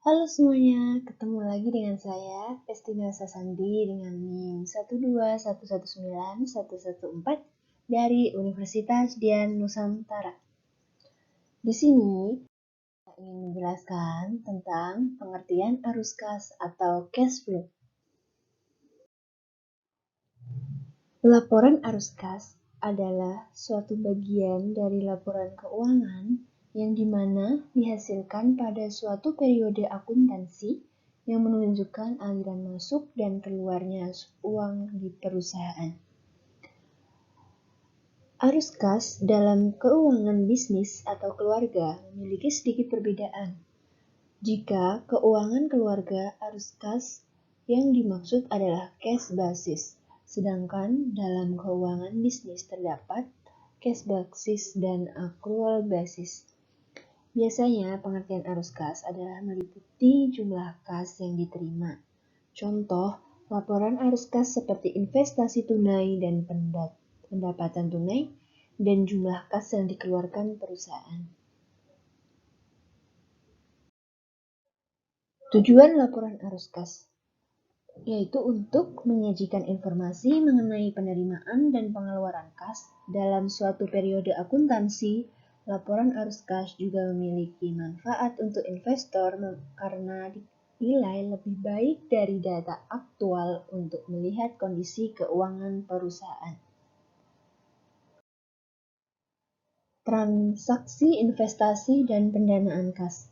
Halo semuanya, ketemu lagi dengan saya, Estina Sasandi dengan NIM 121191114 dari Universitas Dian Nusantara. Di sini, saya ingin menjelaskan tentang pengertian arus kas atau cash flow. Laporan arus kas adalah suatu bagian dari laporan keuangan yang dimana dihasilkan pada suatu periode akuntansi yang menunjukkan aliran masuk dan keluarnya uang di perusahaan. Arus kas dalam keuangan bisnis atau keluarga memiliki sedikit perbedaan. Jika keuangan keluarga, arus kas yang dimaksud adalah cash basis, sedangkan dalam keuangan bisnis terdapat cash basis dan accrual basis. Biasanya pengertian arus kas adalah meliputi jumlah kas yang diterima. Contoh, laporan arus kas seperti investasi tunai dan pendapatan tunai dan jumlah kas yang dikeluarkan perusahaan. Tujuan laporan arus kas yaitu untuk menyajikan informasi mengenai penerimaan dan pengeluaran kas dalam suatu periode akuntansi. Laporan arus kas juga memiliki manfaat untuk investor karena dinilai lebih baik dari data aktual untuk melihat kondisi keuangan perusahaan. Transaksi investasi dan pendanaan kas.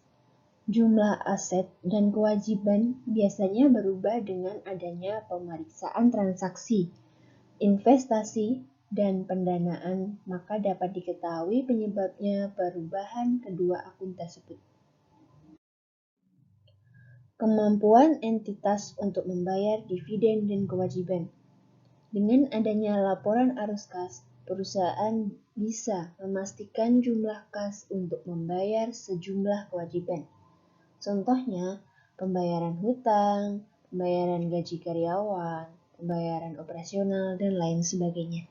Jumlah aset dan kewajiban biasanya berubah dengan adanya pemeriksaan transaksi, investasi, dan pendanaan, maka dapat diketahui penyebabnya perubahan kedua akun tersebut. Kemampuan entitas untuk membayar dividen dan kewajiban. Dengan adanya laporan arus kas, perusahaan bisa memastikan jumlah kas untuk membayar sejumlah kewajiban. Contohnya, pembayaran hutang, pembayaran gaji karyawan, pembayaran operasional, dan lain sebagainya.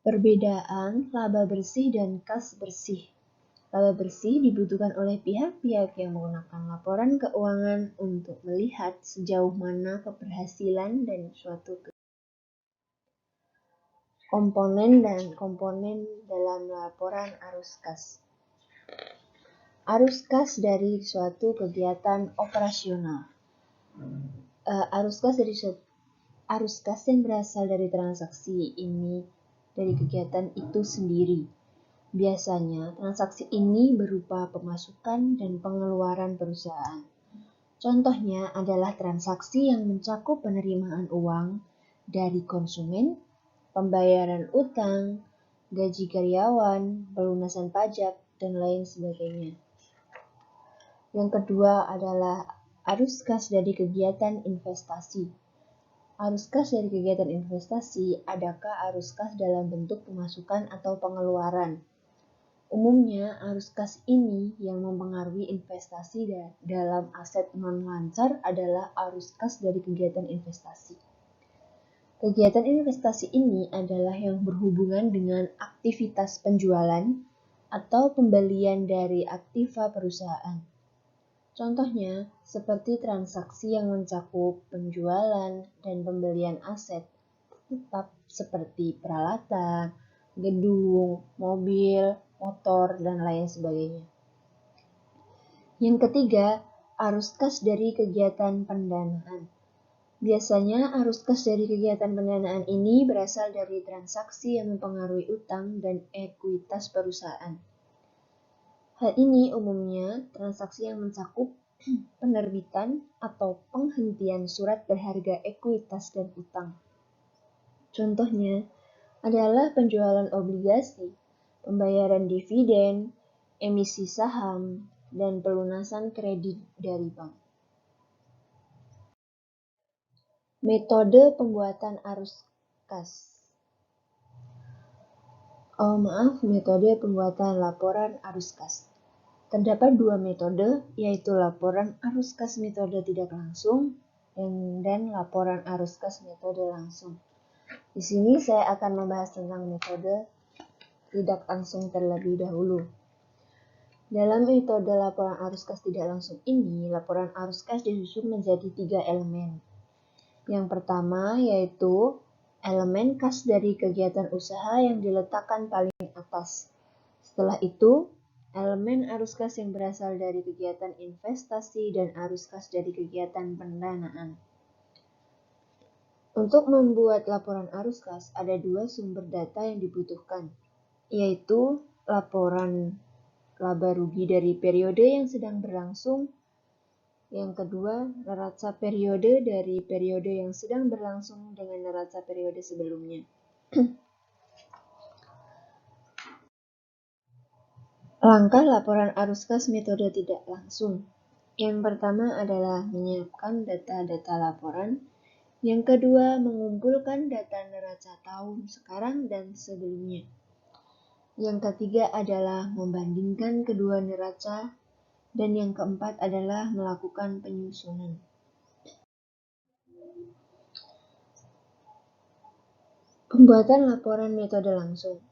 Perbedaan laba bersih dan kas bersih. Laba bersih dibutuhkan oleh pihak-pihak yang menggunakan laporan keuangan untuk melihat sejauh mana keberhasilan dan suatu komponen dalam laporan arus kas. Arus kas dari suatu kegiatan operasional. Arus kas yang berasal dari transaksi ini dari kegiatan itu sendiri. Biasanya transaksi ini berupa pemasukan dan pengeluaran perusahaan. Contohnya adalah transaksi yang mencakup penerimaan uang dari konsumen, pembayaran utang, gaji karyawan, pelunasan pajak, dan lain sebagainya. Yang kedua adalah arus kas dari kegiatan investasi. Arus kas dari kegiatan investasi, adakah arus kas dalam bentuk pemasukan atau pengeluaran? Umumnya, arus kas ini yang mempengaruhi investasi dalam aset non-lancar adalah arus kas dari kegiatan investasi. Kegiatan investasi ini adalah yang berhubungan dengan aktivitas penjualan atau pembelian dari aktiva perusahaan. Contohnya, seperti transaksi yang mencakup penjualan dan pembelian aset tetap seperti peralatan, gedung, mobil, motor, dan lain sebagainya. Yang ketiga, arus kas dari kegiatan pendanaan. Biasanya arus kas dari kegiatan pendanaan ini berasal dari transaksi yang mempengaruhi utang dan ekuitas perusahaan. Hal ini umumnya transaksi yang mencakup penerbitan atau penghentian surat berharga ekuitas dan utang. Contohnya adalah penjualan obligasi, pembayaran dividen, emisi saham, dan pelunasan kredit dari bank. Metode pembuatan arus kas. Metode pembuatan laporan arus kas. Terdapat dua metode, yaitu laporan arus kas metode tidak langsung dan laporan arus kas metode langsung. Di sini saya akan membahas tentang metode tidak langsung terlebih dahulu. Dalam metode laporan arus kas tidak langsung ini, laporan arus kas disusun menjadi 3 elemen. Yang pertama yaitu elemen kas dari kegiatan usaha yang diletakkan paling atas. Setelah itu, elemen arus kas yang berasal dari kegiatan investasi dan arus kas dari kegiatan pendanaan. Untuk membuat laporan arus kas, ada 2 sumber data yang dibutuhkan, yaitu laporan laba rugi dari periode yang sedang berlangsung. Yang kedua, neraca periode dari periode yang sedang berlangsung dengan neraca periode sebelumnya. Langkah laporan arus kas metode tidak langsung. Yang pertama adalah menyiapkan data-data laporan. Yang kedua, mengumpulkan data neraca tahun sekarang dan sebelumnya. Yang ketiga adalah membandingkan kedua neraca, dan yang keempat adalah melakukan penyusunan. Pembuatan laporan metode langsung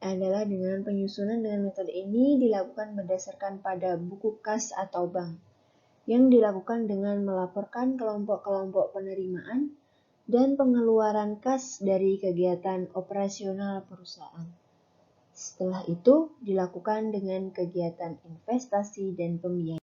adalah dengan penyusunan dengan metode ini dilakukan berdasarkan pada buku kas atau bank, yang dilakukan dengan melaporkan kelompok-kelompok penerimaan dan pengeluaran kas dari kegiatan operasional perusahaan. Setelah itu dilakukan dengan kegiatan investasi dan pembiayaan.